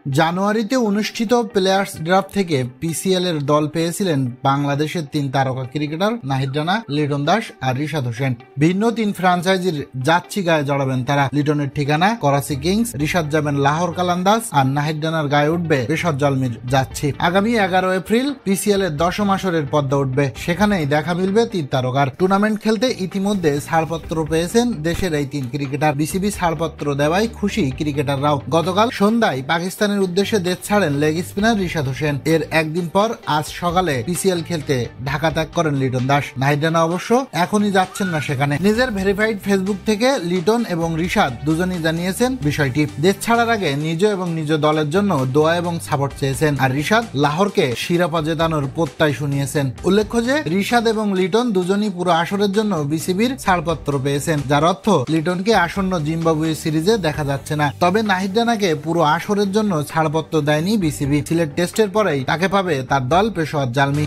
জানুয়ারিতে অনুষ্ঠিত players draft থেকে পিসিএল এর দল পেয়েছিলেন বাংলাদেশের 3 তারকা ক্রিকেটার নাহিদ রানা, লিটন দাস আর রিশাদ হোসেন। ভিন্ন 3 ফ্র্যাঞ্চাইজির যাচ্ছি গায়ে জড়াবেন তারা। লিটনের ঠিকানা করাচি কিংস, রিশাদ যাবেন লাহোর কালান্দাজ আর নাহিদ রানার গায়ে উঠবে পেশার জলমির যাচ্ছি। আগামী 11 এপ্রিল পিসিএল এর 10ম আসরের পর্দা উঠবে, সেখানেই দেখা মিলবে 3 তারকার। টুর্নামেন্ট খেলতে ইতিমধ্যে ছাড়পত্র পেয়েছেন দেশের এই 3 ক্রিকেটার। বিসিবি ছাড়পত্র দেওয়ায় খুশি ক্রিকেটাররাও। গতকাল সন্ধ্যায় পাকিস্তানের উদ্দেশ্যে দেশ ছাড়েন লেগ স্পিনার রিশাদ হোসেন। এর একদিন পর আজ সকালে পিসিএল খেলতে ঢাকা ত্যাগ করেন লিটন দাস। নাহিদ রানা অবশ্য এখনই যাচ্ছেন না সেখানে। নিজের ভেরিফাইড ফেসবুক থেকে লিটন এবং রিশাদ দুজনই জানিয়েছেন বিষয়টি। দেশ ছাড়ার আগে নিজ এবং নিজ দলের জন্য দোয়া এবং সাপোর্ট চেয়েছেন। আর রিশাদ লাহোরকে শিরোপা জেতানোর প্রত্যয় শুনিয়েছেন। উল্লেখ্য যে রিশাদ এবং লিটন দুজনই পুরো আসরের জন্য বিসিবির ছাড়পত্র পেয়েছেন, যার অর্থ লিটনকে আসন্ন জিম্বাবুয়ে সিরিজে দেখা যাচ্ছে না। তবে নাহিদ রানাকে পুরো আসরের জন্য ছাড়পত্র দেয়নি বিসিবি। সিলেট টেস্টের পরেই তাকে পাবে তার দল পেশোয়ার জালমি।